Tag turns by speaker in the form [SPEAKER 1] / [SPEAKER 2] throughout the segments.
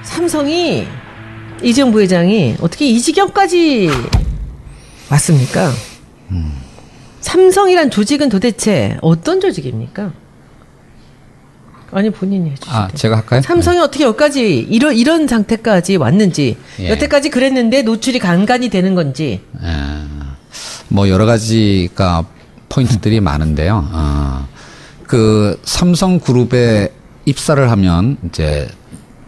[SPEAKER 1] 삼성이 이재용 부회장이 어떻게 이 지경까지 왔습니까? 삼성이란 조직은 도대체 어떤 조직입니까? 아니 본인이 해주세요.
[SPEAKER 2] 제가 할까요?
[SPEAKER 1] 삼성이 어떻게 여기까지 이런 상태까지 왔는지 여태까지 그랬는데 노출이 간간이 되는 건지.
[SPEAKER 2] 뭐 여러 가지가 포인트들이 많은데요. 그 삼성그룹에 입사를 하면 이제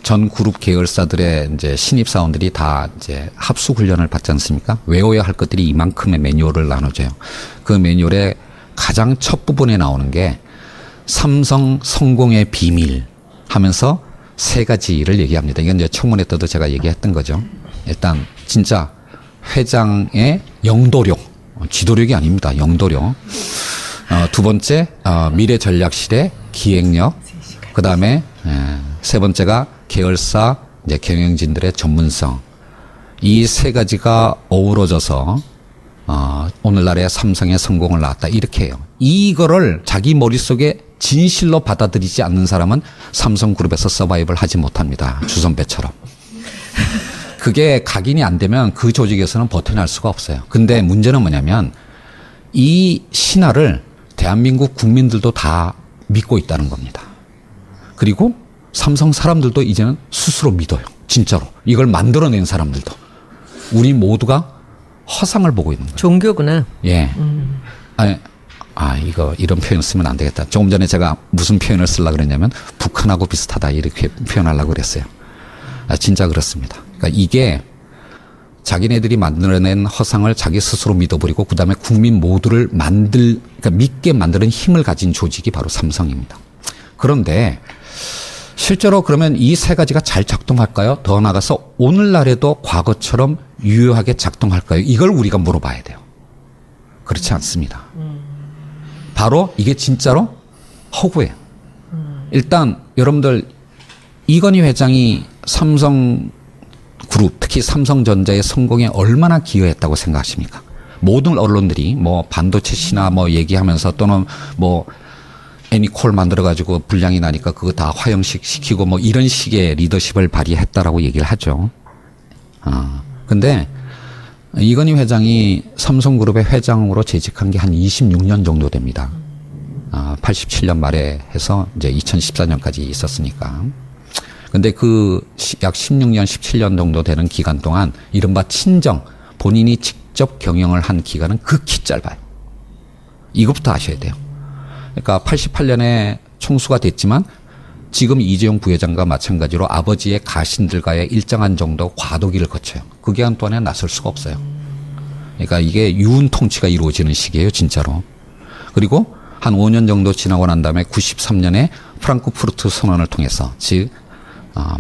[SPEAKER 2] 전 그룹 계열사들의 이제 신입 사원들이 다 이제 합숙 훈련을 받지 않습니까? 외워야 할 것들이 이만큼의 매뉴얼을 나눠줘요. 그 매뉴얼의 가장 첫 부분에 나오는 게 삼성 성공의 비밀 하면서 세 가지를 얘기합니다. 이건 이제 청문회 때도 제가 얘기했던 거죠. 일단 진짜 회장의 영도력, 지도력이 아닙니다. 영도력. 두 번째 미래전략실의 기획력. 그 다음에 세 번째가 계열사 이제 경영진들의 전문성. 이 세 가지가 어우러져서 오늘날의 삼성의 성공을 낳았다. 이렇게 해요. 이거를 자기 머릿속에 진실로 받아들이지 않는 사람은 삼성그룹에서 서바이벌 하지 못합니다. 주선배처럼. 그게 각인이 안 되면 그 조직에서는 버텨낼 수가 없어요. 근데 문제는 뭐냐면 이 신화를 대한민국 국민들도 다 믿고 있다는 겁니다. 그리고 삼성 사람들도 이제는 스스로 믿어요. 진짜로. 이걸 만들어낸 사람들도. 우리 모두가 허상을 보고 있는 거예요.
[SPEAKER 1] 종교구나.
[SPEAKER 2] 예. 이거 이런 표현 쓰면 안 되겠다. 조금 전에 제가 무슨 표현을 쓰려고 그랬냐면 북한하고 비슷하다 이렇게 표현하려고 그랬어요. 진짜 그렇습니다. 그러니까 이게 자기네들이 만들어낸 허상을 자기 스스로 믿어버리고 그다음에 국민 모두를 그러니까 믿게 만드는 힘을 가진 조직이 바로 삼성입니다. 그런데 실제로 그러면 이 세 가지가 잘 작동할까요? 더 나아가서 오늘날에도 과거처럼 유효하게 작동할까요? 이걸 우리가 물어봐야 돼요. 그렇지 않습니다. 바로 이게 진짜로 허구예요. 일단 여러분들 이건희 회장이 삼성그룹 특히 삼성전자의 성공에 얼마나 기여했다고 생각하십니까? 모든 언론들이 뭐 반도체 신화 뭐 얘기하면서 또는 뭐 애니콜 만들어가지고 불량이 나니까 그거 다 화형식 시키고 뭐 이런 식의 리더십을 발휘했다라고 얘기를 하죠. 근데 이건희 회장이 삼성그룹의 회장으로 재직한 게 한 26년 정도 됩니다. 87년 말에 해서 이제 2014년까지 있었으니까. 근데 그 약 16년, 17년 정도 되는 기간 동안 이른바 친정, 본인이 직접 경영을 한 기간은 극히 짧아요. 이것부터 아셔야 돼요. 그러니까 88년에 총수가 됐지만 지금 이재용 부회장과 마찬가지로 아버지의 가신들과의 일정한 정도 과도기를 거쳐요. 그 기간 동안에 나설 수가 없어요. 그러니까 이게 유운 통치가 이루어지는 시기예요, 진짜로. 그리고 한 5년 정도 지나고 난 다음에 93년에 프랑크푸르트 선언을 통해서 즉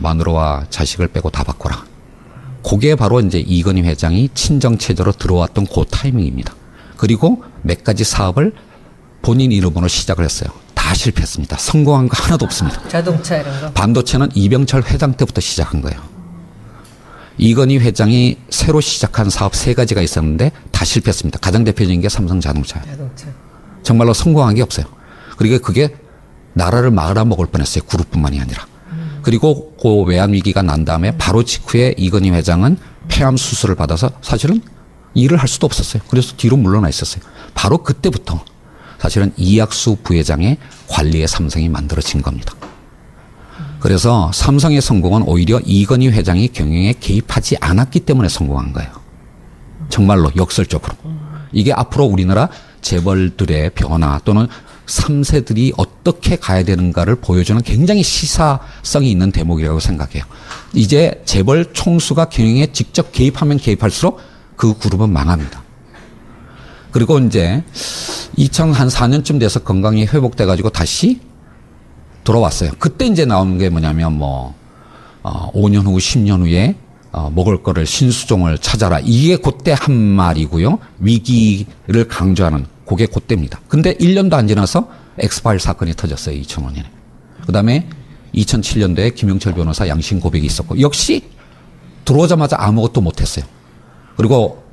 [SPEAKER 2] 마누라와 자식을 빼고 다 바꿔라. 그게 바로 이제 이건희 회장이 친정 체제로 들어왔던 그 타이밍입니다. 그리고 몇 가지 사업을 본인 이름으로 시작을 했어요. 다 실패했습니다. 성공한 거 하나도 없습니다.
[SPEAKER 1] 자동차 이런 거.
[SPEAKER 2] 반도체는 이병철 회장 때부터 시작한 거예요. 이건희 회장이 새로 시작한 사업 3가지가 있었는데 다 실패했습니다. 가장 대표적인 게 삼성자동차예요.
[SPEAKER 1] 자동차.
[SPEAKER 2] 정말로 성공한 게 없어요. 그리고 그게 나라를 말아먹을 뻔했어요. 그룹뿐만이 아니라. 그리고 그 외환 위기가 난 다음에 바로 직후에 이건희 회장은 폐암 수술을 받아서 사실은 일을 할 수도 없었어요. 그래서 뒤로 물러나 있었어요. 바로 그때부터 사실은 이학수 부회장의 관리의 삼성이 만들어진 겁니다. 그래서 삼성의 성공은 오히려 이건희 회장이 경영에 개입하지 않았기 때문에 성공한 거예요. 정말로 역설적으로. 이게 앞으로 우리나라 재벌들의 변화 또는 3세들이 어떻게 가야 되는가를 보여주는 굉장히 시사성이 있는 대목이라고 생각해요. 이제 재벌 총수가 경영에 직접 개입하면 개입할수록 그 그룹은 망합니다. 그리고 이제 2004년쯤 돼서 건강이 회복돼 가지고 다시 돌아왔어요. 그때 이제 나오는 게 뭐냐면 5년 후 10년 후에 먹을 거를 신수종을 찾아라. 이게 그때 한 말이고요. 위기를 강조하는 그게 그때입니다. 근데 1년도 안 지나서 엑스파일 사건이 터졌어요. 2005년에. 그다음에 2007년도에 김영철 변호사 양심 고백이 있었고 역시 들어오자마자 아무것도 못했어요. 그리고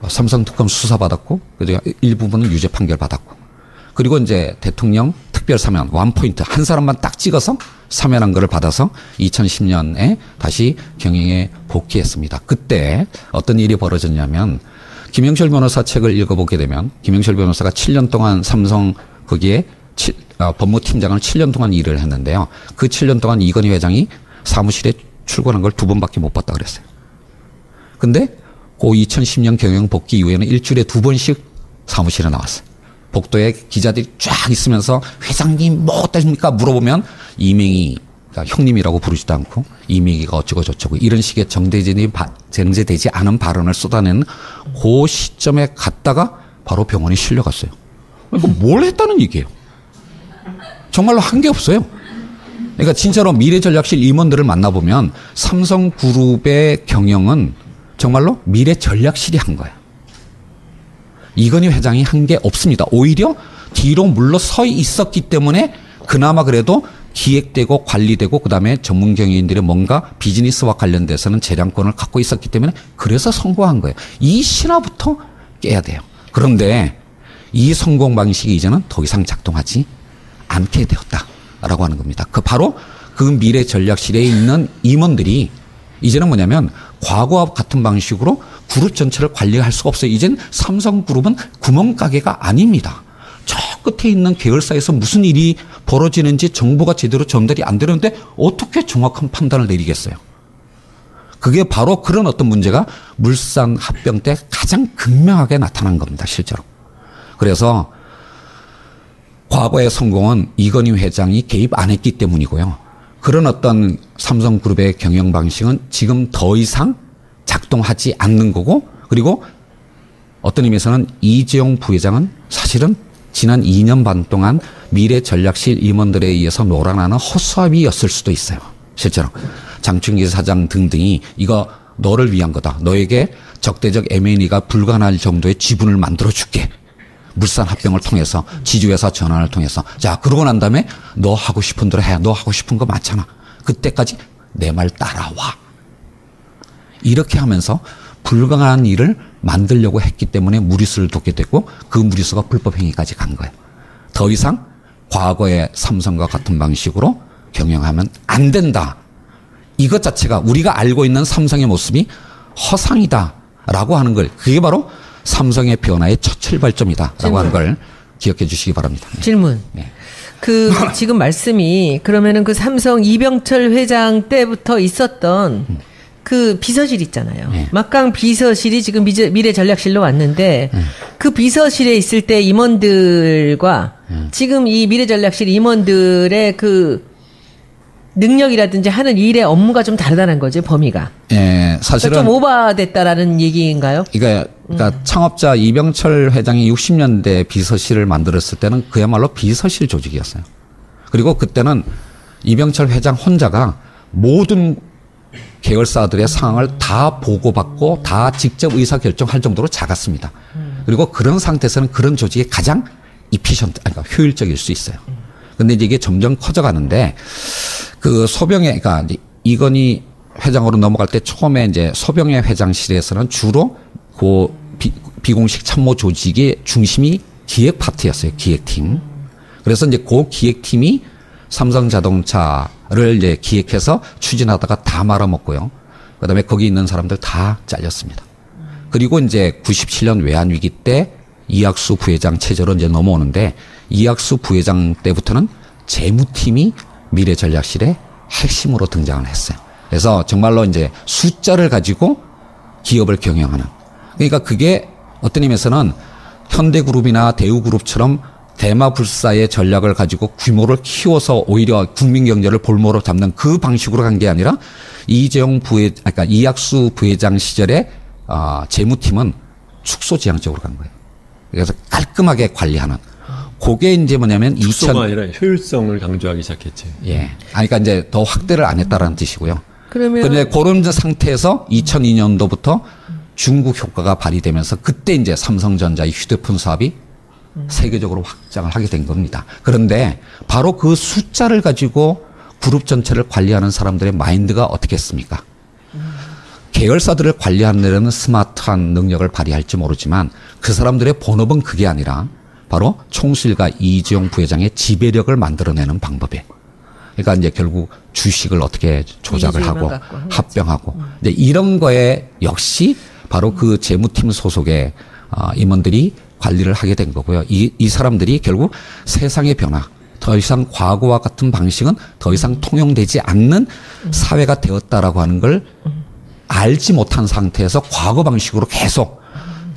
[SPEAKER 2] 삼성 특검 수사받았고 그리고 일부분은 유죄 판결 받았고 그리고 이제 대통령 특별 사면, 원포인트, 한 사람만 딱 찍어서 사면한 거를 받아서 2010년에 다시 경영에 복귀했습니다. 그때 어떤 일이 벌어졌냐면, 김영철 변호사 책을 읽어보게 되면, 김영철 변호사가 7년 동안 삼성 거기에 법무팀장을 7년 동안 일을 했는데요. 그 7년 동안 이건희 회장이 사무실에 출근한 걸 2번밖에 못 봤다 그랬어요. 근데 그 2010년 경영 복귀 이후에는 일주일에 2번씩 사무실에 나왔어요. 복도에 기자들이 쫙 있으면서 회장님 뭐 어떠십니까 물어보면 이명희, 그러니까 형님이라고 부르지도 않고 이명희가 어쩌고 저쩌고 이런 식의 정제되지 않은 발언을 쏟아내는 그 시점에 갔다가 바로 병원에 실려갔어요. 그러니까 뭘 했다는 얘기예요. 정말로 한 게 없어요. 그러니까 진짜로 미래전략실 임원들을 만나보면 삼성그룹의 경영은 정말로 미래전략실이 한 거예요. 이건희 회장이 한 게 없습니다. 오히려 뒤로 물러서 있었기 때문에 그나마 그래도 기획되고 관리되고 그다음에 전문 경영인들의 뭔가 비즈니스와 관련돼서는 재량권을 갖고 있었기 때문에 그래서 성공한 거예요. 이 신화부터 깨야 돼요. 그런데 이 성공 방식이 이제는 더 이상 작동하지 않게 되었다라고 하는 겁니다. 바로 그 미래 전략실에 있는 임원들이 이제는 뭐냐면 과거와 같은 방식으로 그룹 전체를 관리할 수가 없어요. 이젠 삼성그룹은 구멍가게가 아닙니다. 저 끝에 있는 계열사에서 무슨 일이 벌어지는지 정보가 제대로 전달이 안 되는데 어떻게 정확한 판단을 내리겠어요? 그게 바로 그런 어떤 문제가 물산 합병 때 가장 극명하게 나타난 겁니다. 실제로. 그래서 과거의 성공은 이건희 회장이 개입 안 했기 때문이고요. 그런 어떤 삼성그룹의 경영 방식은 지금 더 이상 작동하지 않는 거고, 그리고 어떤 의미에서는 이재용 부회장은 사실은 지난 2년 반 동안 미래전략실 임원들에 의해서 놀아나는 허수아비였을 수도 있어요. 실제로. 장충기 사장 등등이 이거 너를 위한 거다. 너에게 적대적 M&A가 불가능할 정도의 지분을 만들어줄게. 물산 합병을 통해서, 지주회사 전환을 통해서. 자, 그러고 난 다음에 너 하고 싶은 대로 해. 너 하고 싶은 거 많잖아. 그때까지 내 말 따라와. 이렇게 하면서 불가능한 일을 만들려고 했기 때문에 무리수를 뒀게 되고 그 무리수가 불법행위까지 간 거예요. 더 이상 과거의 삼성과 같은 방식으로 경영하면 안 된다. 이것 자체가 우리가 알고 있는 삼성의 모습이 허상이다라고 하는 걸, 그게 바로 삼성의 변화의 첫 출발점이다라고 하는 걸 기억해 주시기 바랍니다.
[SPEAKER 1] 질문.
[SPEAKER 2] 네.
[SPEAKER 1] 지금 말씀이 그러면은 그 삼성 이병철 회장 때부터 있었던 그 비서실 있잖아요.
[SPEAKER 2] 네.
[SPEAKER 1] 막강 비서실이 지금 미래전략실로 왔는데 그 비서실에 있을 때 임원들과 지금 이 미래전략실 임원들의 그 능력이라든지 하는 일의 업무가 좀 다르다는 거죠, 범위가.
[SPEAKER 2] 예, 사실은
[SPEAKER 1] 그러니까 좀 오버됐다라는 얘기인가요?
[SPEAKER 2] 그러니까 창업자 이병철 회장이 60년대 비서실을 만들었을 때는 그야말로 비서실 조직이었어요. 그리고 그때는 이병철 회장 혼자가 모든 계열사들의 상황을 다 보고받고 다 직접 의사결정할 정도로 작았습니다. 그리고 그런 상태에서는 그런 조직이 가장 그러니까 효율적일 수 있어요. 근데 이게 점점 커져가는데 그 소병회, 그러니까 이건희 회장으로 넘어갈 때 처음에 이제 소병회 회장실에서는 주로 그 비공식 참모 조직의 중심이 기획 파트였어요. 기획팀. 그래서 이제 그 기획팀이 삼성자동차를 이제 기획해서 추진하다가 다 말아먹고요. 그다음에 거기 있는 사람들 다 잘렸습니다. 그리고 이제 97년 외환위기 때 이학수 부회장 체제로 이제 넘어오는데 이학수 부회장 때부터는 재무팀이 미래전략실의 핵심으로 등장을 했어요. 그래서 정말로 이제 숫자를 가지고 기업을 경영하는. 그러니까 그게 어떤 의미에서는 현대그룹이나 대우그룹처럼 대마불사의 전략을 가지고 규모를 키워서 오히려 국민경제를 볼모로 잡는 그 방식으로 간 게 아니라 그러니까 이학수 부회장 시절에 재무팀은 축소지향적으로 간 거예요. 그래서 깔끔하게 관리하는. 그게 이제 뭐냐면
[SPEAKER 3] 축소가 아니라 효율성을 강조하기 시작했지.
[SPEAKER 2] 예. 그러니까 이제 더 확대를 안 했다라는 뜻이고요.
[SPEAKER 1] 그러면
[SPEAKER 2] 그런 상태에서 2002년도부터 중국 효과가 발휘되면서 그때 이제 삼성전자의 휴대폰 사업이 세계적으로 확장을 하게 된 겁니다. 그런데 바로 그 숫자를 가지고 그룹 전체를 관리하는 사람들의 마인드가 어떻겠습니까? 계열사들을 관리하는 데는 스마트한 능력을 발휘할지 모르지만 그 사람들의 본업은 그게 아니라 바로 총실과 이재용 부회장의 지배력을 만들어내는 방법이에요. 그러니까 이제 결국 주식을 어떻게 조작을 하고 합병하고 이제 이런 거에 역시 바로 그 재무팀 소속의 임원들이 관리를 하게 된 거고요. 이 사람들이 결국 세상의 변화, 더 이상 과거와 같은 방식은 더 이상 통용되지 않는 사회가 되었다라고 하는 걸 알지 못한 상태에서 과거 방식으로 계속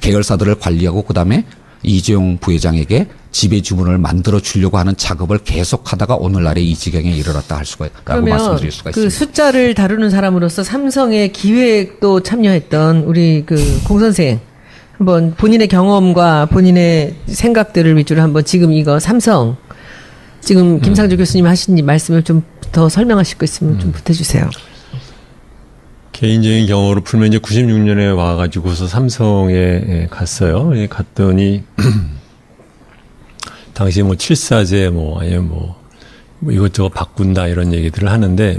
[SPEAKER 2] 계열사들을 관리하고 그다음에 이재용 부회장에게 지배 주문을 만들어 주려고 하는 작업을 계속하다가 오늘날의 이 지경에 이르렀다 할 수가 있다고 말씀드릴 수가 있습니다.
[SPEAKER 1] 그 숫자를 다루는 사람으로서 삼성의 기획도 참여했던 우리 그 공 선생 한번 본인의 경험과 본인의 생각들을 위주로 한번 지금 이거 삼성 지금 김상조 교수님 하신 말씀을 좀 더 설명하실 거 있으면 좀 보태주세요.
[SPEAKER 3] 개인적인 경우로 풀면 이제 96년에 와가지고서 삼성에 갔어요. 갔더니 당시 뭐 7사제 아니면 뭐 이것저것 바꾼다 이런 얘기들을 하는데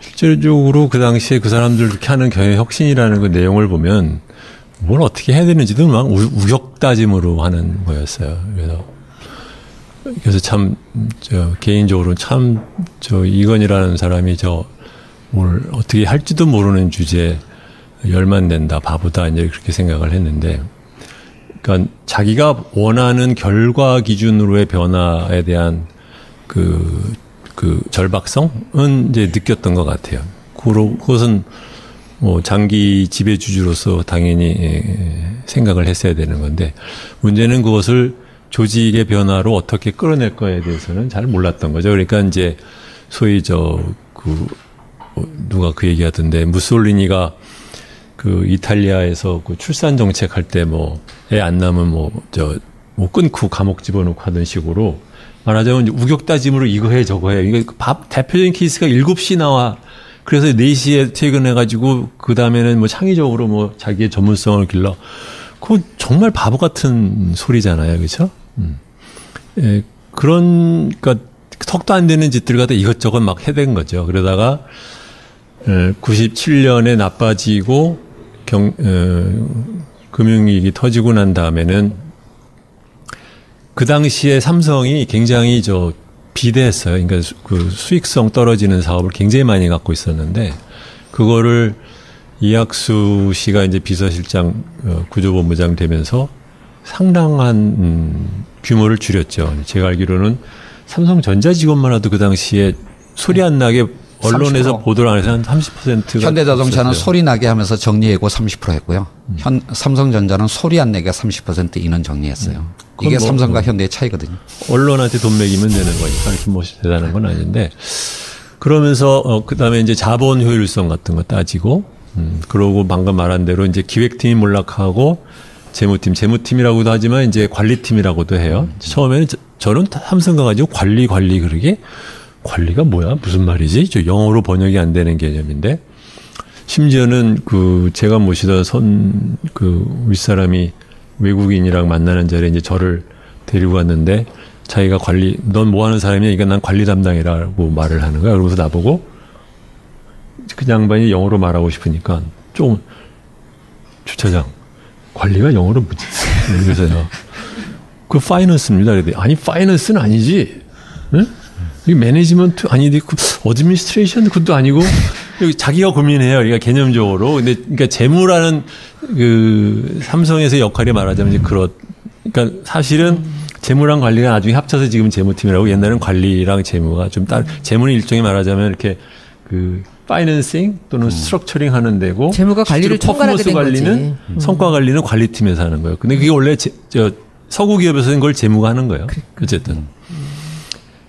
[SPEAKER 3] 실질적으로 그 당시에 그 사람들 이렇게 하는 경영혁신이라는 그 내용을 보면 뭘 어떻게 해야 되는지도 막 우격다짐으로 하는 거였어요. 그래서 참 개인적으로 참 이건희라는 사람이 뭘 어떻게 할지도 모르는 주제에 열만 낸다, 바보다, 이제 그렇게 생각을 했는데, 그러니까 자기가 원하는 결과 기준으로의 변화에 대한 그 절박성은 이제 느꼈던 것 같아요. 그것은 뭐 장기 지배주주로서 당연히 생각을 했어야 되는 건데, 문제는 그것을 조직의 변화로 어떻게 끌어낼 거에 대해서는 잘 몰랐던 거죠. 그러니까 이제 소위 누가 그 얘기하던데 무솔리니가 그 이탈리아에서 그 출산 정책 할 때 애 안 낳으면 끊고 감옥 집어넣고 하던 식으로 말하자면 이제 우격다짐으로 이거 해 저거 해. 이거 대표적인 케이스가 7시 나와. 그래서 4시에 퇴근해가지고 그 다음에는 창의적으로 자기의 전문성을 길러. 그거 정말 바보 같은 소리잖아요, 그렇죠? 예, 그러니까 턱도 안 되는 짓들 갖다 이것저것 막 해댄 거죠. 그러다가 97년에 나빠지고 금융위기 터지고 난 다음에는 그 당시에 삼성이 굉장히 비대했어요. 그러니까 그 수익성 떨어지는 사업을 굉장히 많이 갖고 있었는데 그거를 이학수 씨가 이제 비서실장 구조본부장 되면서 상당한 규모를 줄였죠. 제가 알기로는 삼성전자 직원만 해도 그 당시에 소리 안 나게 언론에서 30%. 보도를 안 해서 한 30%가
[SPEAKER 2] 현대자동차는 소리 나게 하면서 정리해고 30% 했고요. 삼성전자는 소리 안 내게 30% 인원 정리했어요. 이게 삼성과 현대의 차이거든요.
[SPEAKER 3] 언론한테 돈 매기면 되는 거니까 이렇게 대단한 건 아닌데 그러면서 그다음에 이제 자본 효율성 같은 거 따지고 그러고 방금 말한 대로 이제 기획팀이 몰락하고 재무팀이라고도 하지만 이제 관리팀이라고도 해요. 처음에는 저는 삼성 가가지고 관리 그러게 관리가 뭐야? 무슨 말이지? 저 영어로 번역이 안 되는 개념인데 심지어는 제가 모시던 윗사람이 외국인이랑 만나는 자리에 이제 저를 데리고 갔는데 자기가 넌 뭐 하는 사람이야? 이거 난 관리 담당이라고 말을 하는 거야. 그러면서 나보고 그 양반이 영어로 말하고 싶으니까 주차장 관리가 영어로 뭐지? 그래서요. 그 파이낸스입니다. 그랬더니 아니 파이낸스는 아니지. 응? 이 매니지먼트 아니지. 어드미니스트레이션 그것도 아니고 자기가 고민해요. 그러니까 개념적으로. 근데 그러니까 재무라는 삼성에서의 역할이 말하자면 이제 그러니까 사실은 재무랑 관리가 나중에 합쳐서 지금 재무팀이라고 옛날에는 관리랑 재무가 좀 재무는 일종의 말하자면 이렇게 파이낸싱 또는 스트럭처링 하는 데고
[SPEAKER 1] 재무가 관리를 총괄하게 된
[SPEAKER 3] 관리는 성과 관리는 관리팀에서 하는 거예요. 근데 그게 원래 서구 기업에서는 그걸 재무가 하는 거예요. 어쨌든.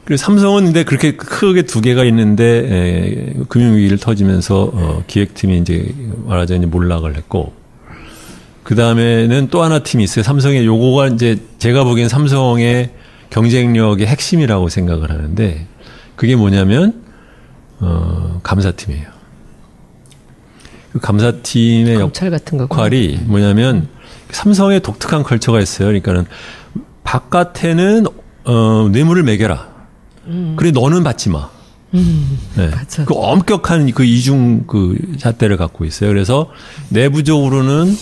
[SPEAKER 3] 그래서 삼성은 근데 그렇게 크게 두 개가 있는데 금융위기를 터지면서 기획팀이 이제 말하자면 몰락을 했고 그 다음에는 또 하나 팀이 있어요. 삼성의 요거가 이제 제가 보기엔 삼성의 경쟁력의 핵심이라고 생각을 하는데 그게 뭐냐면 감사팀이에요. 그 감사팀의
[SPEAKER 1] 검찰 같은
[SPEAKER 3] 역할이 뭐냐면 삼성의 독특한 컬처가 있어요. 그러니까는 바깥에는 뇌물을 매겨라. 그래 너는 받지 마. 네. 그 엄격한 그 이중 잣대를 갖고 있어요. 그래서 내부적으로는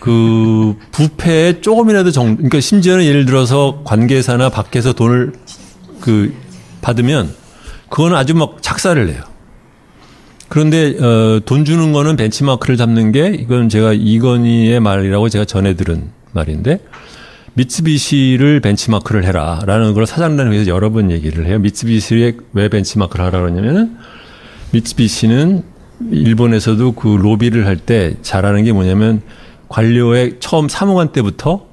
[SPEAKER 3] 그 부패에 조금이라도 그러니까 심지어는 예를 들어서 관계사나 밖에서 돈을 그 받으면 그거는 아주 막 작사를 해요. 그런데 돈 주는 거는 벤치마크를 잡는 게 이건 제가 이건희의 말이라고 제가 전해 들은 말인데 미쓰비시를 벤치마크를 해라라는 걸 사장단에서 여러 번 얘기를 해요. 미쓰비시에 왜 벤치마크를 하라 그러냐면은 미쓰비시는 일본에서도 그 로비를 할 때 잘하는 게 뭐냐면 관료의 처음 사무관 때부터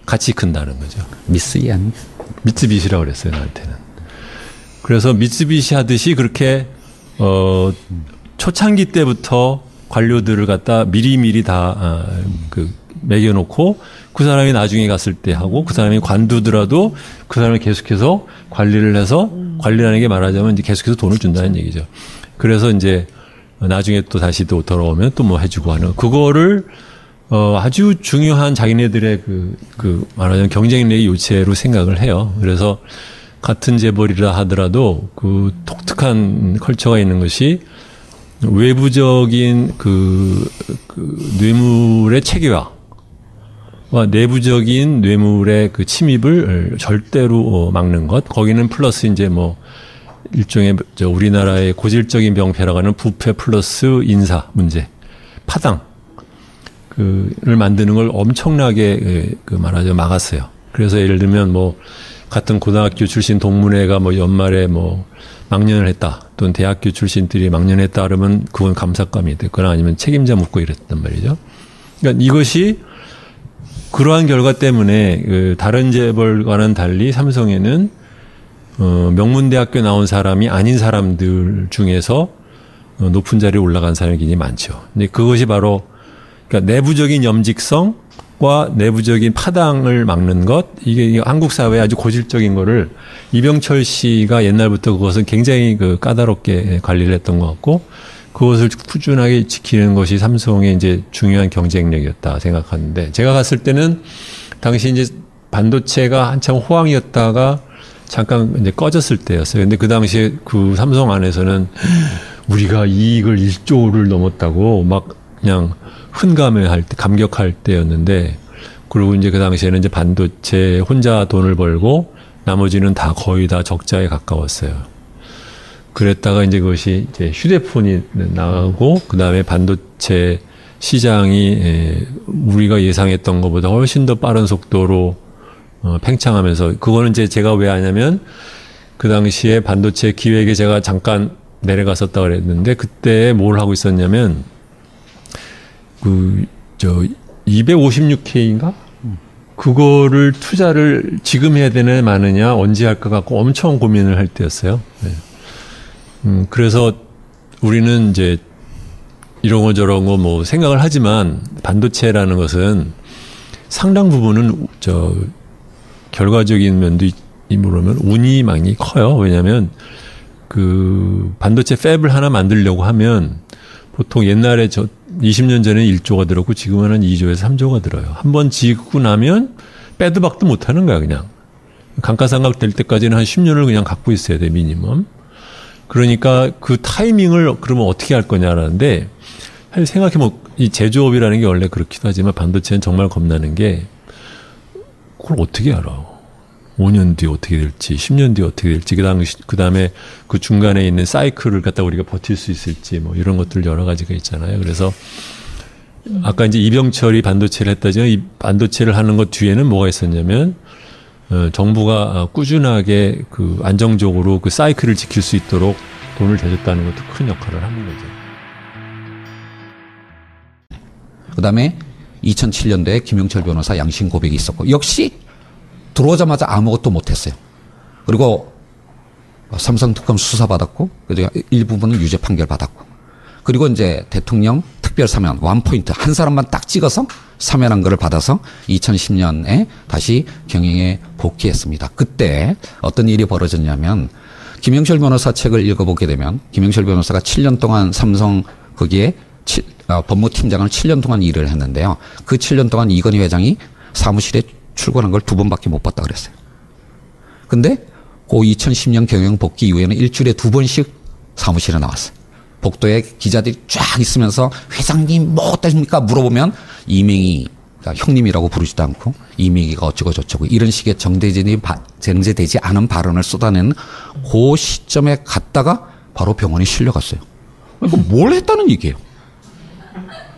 [SPEAKER 3] 같이 큰다는 거죠.
[SPEAKER 2] 미쓰이안.
[SPEAKER 3] 미쓰비시라고 그랬어요, 나한테는. 그래서 미쓰비시 하듯이 그렇게 초창기 때부터 관료들을 갖다 미리미리 다 그 매겨놓고 그 사람이 나중에 갔을 때 하고 그 사람이 관두더라도 그 사람이 계속해서 관리를 해서 관리라는 게 말하자면 이제 계속해서 돈을 준다는 얘기죠. 그래서 이제 나중에 또 다시 또 돌아오면 또 뭐 해주고 하는 그거를 아주 중요한 자기네들의 그 말하자면 경쟁력의 요체로 생각을 해요. 그래서 같은 재벌이라 하더라도 그 독특한 컬처가 있는 것이 외부적인 그 뇌물의 체계화와 내부적인 뇌물의 그 침입을 절대로 막는 것. 거기는 플러스 이제 뭐 일종의 우리나라의 고질적인 병폐라고 하는 부패 플러스 인사 문제, 파당 그를 만드는 걸 엄청나게 그 말하자면 막았어요. 그래서 예를 들면 뭐 같은 고등학교 출신 동문회가 뭐 연말에 뭐 망년을 했다. 또는 대학교 출신들이 망년했다 그러면 그건 감사감이 됐거나 아니면 책임자 묻고 이랬단 말이죠. 그러니까 이것이 그러한 결과 때문에 그 다른 재벌과는 달리 삼성에는 명문대학교 나온 사람이 아닌 사람들 중에서 높은 자리에 올라간 사람이 굉장히 많죠. 근데 그것이 바로 그러니까 내부적인 염직성과 내부적인 파당을 막는 것, 이게 한국 사회의 아주 고질적인 거를 이병철 씨가 옛날부터 그것은 굉장히 그 까다롭게 관리를 했던 것 같고, 그것을 꾸준하게 지키는 것이 삼성의 이제 중요한 경쟁력이었다 생각하는데, 제가 갔을 때는 당시 이제 반도체가 한참 호황이었다가 잠깐 이제 꺼졌을 때였어요. 근데 그 당시에 그 삼성 안에서는 우리가 이익을 1조를 넘었다고 막 그냥 흥감해할 때, 감격할 때였는데, 그리고 이제 그 당시에는 이제 반도체 혼자 돈을 벌고 나머지는 다 거의 다 적자에 가까웠어요. 그랬다가 이제 그것이 이제 휴대폰이 나가고, 그 다음에 반도체 시장이 우리가 예상했던 것보다 훨씬 더 빠른 속도로 팽창하면서, 그거는 이제 제가 왜 아냐면 그 당시에 반도체 기획에 제가 잠깐 내려갔었다 그랬는데, 그때 뭘 하고 있었냐면 256K인가? 그거를 투자를 지금 해야 되냐 마느냐 언제 할까 갖고 엄청 고민을 할 때였어요. 네. 그래서 우리는 이제 이런 거 저런 거 뭐 생각을 하지만 반도체라는 것은 상당 부분은 결과적인 면도 모르면 운이 많이 커요. 왜냐하면 그 반도체 팹을 하나 만들려고 하면 보통 옛날에 20년 전에 1조가 들었고 지금은 한 2조에서 3조가 들어요. 한번 짓고 나면 빼도 박도 못 하는 거야, 그냥. 감가상각 될 때까지는 한 10년을 그냥 갖고 있어야 돼, 미니멈. 그러니까 그 타이밍을 그러면 어떻게 할 거냐라는데, 사실 생각해보면 이 제조업이라는 게 원래 그렇기도 하지만 반도체는 정말 겁나는 게 그걸 어떻게 알아? 5년 뒤에 어떻게 될지, 10년 뒤에 어떻게 될지, 그 다음에 그 중간에 있는 사이클을 갖다 우리가 버틸 수 있을지, 뭐 이런 것들 여러 가지가 있잖아요. 그래서 아까 이제 이병철이 반도체를 했다지만 이 반도체를 하는 것 뒤에는 뭐가 있었냐면, 정부가 꾸준하게 그 안정적으로 그 사이클을 지킬 수 있도록 돈을 대줬다는 것도 큰 역할을 하는 거죠.
[SPEAKER 2] 그 다음에 2007년도에 김영철 변호사 양심 고백이 있었고, 역시 들어오자마자 아무것도 못했어요. 그리고 삼성특검 수사받았고, 그래서 일부분은 유죄 판결 받았고, 그리고 이제 대통령 특별사면 원포인트 한 사람만 딱 찍어서 사면한 거를 받아서 2010년에 다시 경영에 복귀했습니다. 그때 어떤 일이 벌어졌냐면, 김영철 변호사 책을 읽어보게 되면 김영철 변호사가 7년 동안 삼성 거기에 법무팀장을 7년 동안 일을 했는데요. 그 7년 동안 이건희 회장이 사무실에 출근한 걸 2번밖에 못 봤다 그랬어요. 근데 그 2010년 경영 복귀 이후에는 일주일에 2번씩 사무실에 나왔어요. 복도에 기자들이 쫙 있으면서 회장님 뭐 어떠십니까 물어보면 이명희 그러니까 형님이라고 부르지도 않고 이미기가 어쩌고 저쩌고 이런 식의 정제되지 않은 발언을 쏟아내는 그 시점에 갔다가 바로 병원에 실려갔어요. 그러니까 뭘 했다는 얘기예요.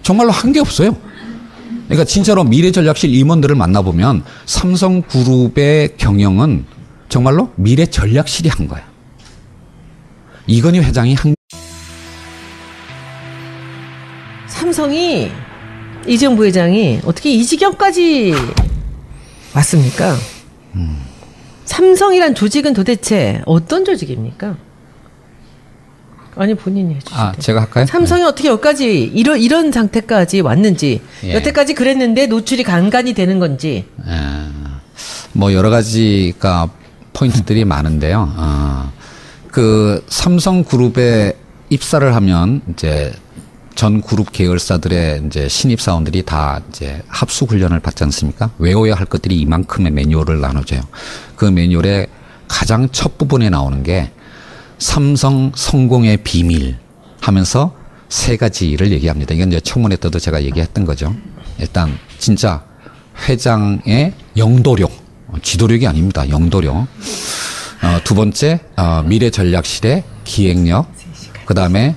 [SPEAKER 2] 정말로 한 게 없어요. 그러니까 진짜로 미래전략실 임원들을 만나보면 삼성그룹의 경영은 정말로 미래전략실이 한 거야. 이건희 회장이 한
[SPEAKER 1] 삼성이 이재용 부회장이 어떻게 이 지경까지 왔습니까? 삼성이란 조직은 도대체 어떤 조직입니까? 아니 본인이 해주세요.
[SPEAKER 2] 제가 할까요?
[SPEAKER 1] 삼성이 어떻게 여기까지 이런 상태까지 왔는지 여태까지 그랬는데 노출이 간간이 되는 건지.
[SPEAKER 2] 뭐 여러 가지가 포인트들이 많은데요. 그 삼성그룹에 입사를 하면 이제 전 그룹 계열사들의 이제 신입 사원들이 다 이제 합숙 훈련을 받지 않습니까? 외워야 할 것들이 이만큼의 매뉴얼을 나눠줘요. 그 매뉴얼의 가장 첫 부분에 나오는 게 삼성 성공의 비밀 하면서 세 가지를 얘기합니다. 이건 이제 청문회 때도 제가 얘기했던 거죠. 일단 진짜 회장의 영도력, 지도력이 아닙니다. 영도력. 두 번째 미래전략실의 기획력. 그 다음에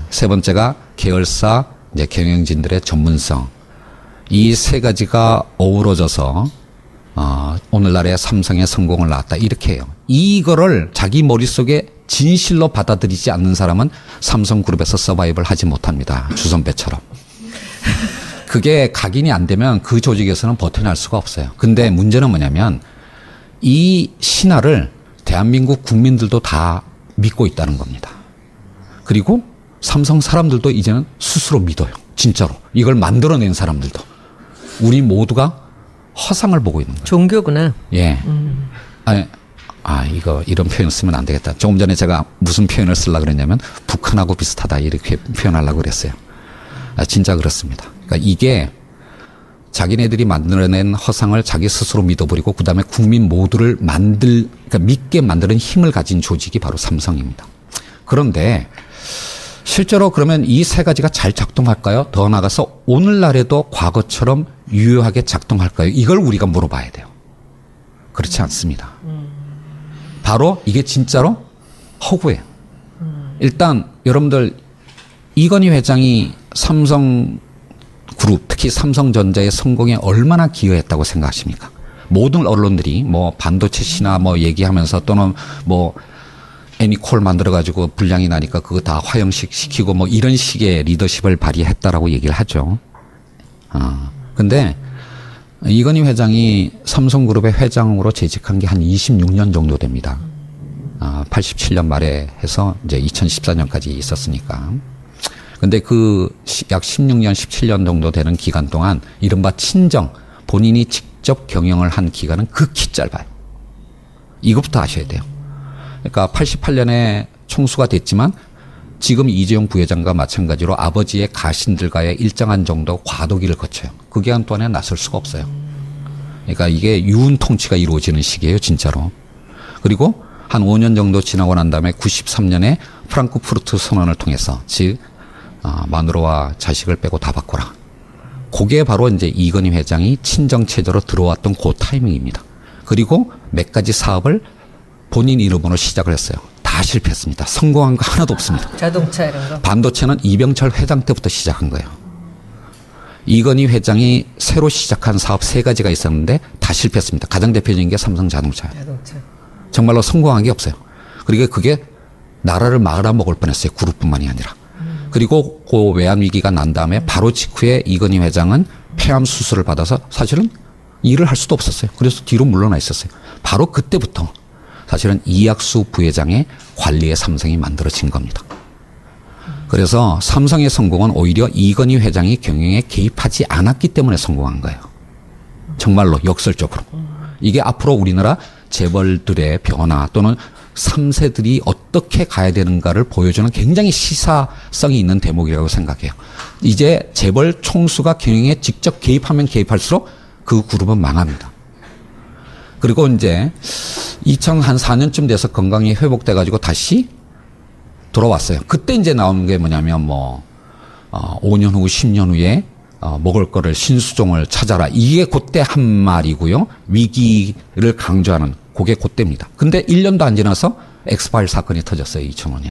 [SPEAKER 2] 세 번째가 계열사 이제 경영진들의 전문성. 이 세 가지가 어우러져서 오늘날의 삼성의 성공을 낳았다. 이렇게 해요. 이거를 자기 머릿속에 진실로 받아들이지 않는 사람은 삼성그룹에서 서바이벌 하지 못합니다. 주선배처럼. 그게 각인이 안 되면 그 조직에서는 버텨낼 수가 없어요. 근데 문제는 뭐냐면 이 신화를 대한민국 국민들도 다 믿고 있다는 겁니다. 그리고 삼성 사람들도 이제는 스스로 믿어요. 진짜로. 이걸 만들어낸 사람들도. 우리 모두가 허상을 보고 있는 거예요.
[SPEAKER 1] 종교구나.
[SPEAKER 2] 예. 이런 표현 쓰면 안 되겠다. 조금 전에 제가 무슨 표현을 쓰려고 그랬냐면 북한하고 비슷하다 이렇게 표현하려고 그랬어요. 진짜 그렇습니다. 그러니까 이게 자기네들이 만들어낸 허상을 자기 스스로 믿어버리고 그다음에 국민 모두를 그러니까 믿게 만드는 힘을 가진 조직이 바로 삼성입니다. 그런데 실제로 그러면 이 세 가지가 잘 작동할까요? 더 나아가서 오늘날에도 과거처럼 유효하게 작동할까요? 이걸 우리가 물어봐야 돼요. 그렇지 않습니다. 바로 이게 진짜로 허구예요. 일단 여러분들 이건희 회장이 삼성그룹 특히 삼성전자의 성공에 얼마나 기여했다고 생각하십니까? 모든 언론들이 뭐 반도체 신화 뭐 얘기하면서 또는 뭐 애니콜 만들어가지고 불량이 나니까 그거 다 화형식 시키고 뭐 이런 식의 리더십을 발휘했다라고 얘기를 하죠. 근데 이건희 회장이 삼성그룹의 회장으로 재직한 게 한 26년 정도 됩니다. 87년 말에 해서 이제 2014년까지 있었으니까. 근데 그 약 16년, 17년 정도 되는 기간 동안 이른바 친정, 본인이 직접 경영을 한 기간은 극히 짧아요. 이것부터 아셔야 돼요. 그러니까 88년에 총수가 됐지만 지금 이재용 부회장과 마찬가지로 아버지의 가신들과의 일정한 정도 과도기를 거쳐요. 그 기간 동안에 나설 수가 없어요. 그러니까 이게 유운 통치가 이루어지는 시기예요, 진짜로. 그리고 한 5년 정도 지나고 난 다음에 93년에 프랑크푸르트 선언을 통해서 즉 마누라와 자식을 빼고 다 바꿔라. 그게 바로 이제 이건희 회장이 친정 체제로 들어왔던 그 타이밍입니다. 그리고 몇 가지 사업을 본인 이름으로 시작을 했어요. 다 실패했습니다. 성공한 거 하나도 없습니다.
[SPEAKER 1] 자동차 이런 거.
[SPEAKER 2] 반도체는 이병철 회장 때부터 시작한 거예요. 이건희 회장이 새로 시작한 사업 3가지가 있었는데 다 실패했습니다. 가장 대표적인 게 삼성자동차예요.
[SPEAKER 1] 자동차.
[SPEAKER 2] 정말로 성공한 게 없어요. 그리고 그게 나라를 말아먹을 뻔했어요. 그룹뿐만이 아니라. 그리고 그 외환위기가 난 다음에 바로 직후에 이건희 회장은 폐암 수술을 받아서 사실은 일을 할 수도 없었어요. 그래서 뒤로 물러나 있었어요. 바로 그때부터 사실은 이학수 부회장의 관리의 삼성이 만들어진 겁니다. 그래서 삼성의 성공은 오히려 이건희 회장이 경영에 개입하지 않았기 때문에 성공한 거예요. 정말로 역설적으로. 이게 앞으로 우리나라 재벌들의 변화 또는 3세들이 어떻게 가야 되는가를 보여주는 굉장히 시사성이 있는 대목이라고 생각해요. 이제 재벌 총수가 경영에 직접 개입하면 개입할수록 그 그룹은 망합니다. 그리고 이제 2004년쯤 돼서 건강이 회복돼가지고 다시 돌아왔어요. 그때 이제 나오는 게 뭐냐면 5년 후, 10년 후에 먹을 거를 신수종을 찾아라. 이게 그때 한 말이고요. 위기를 강조하는 그게 그때입니다. 근데 1년도 안 지나서 엑스파일 사건이 터졌어요. 2005년.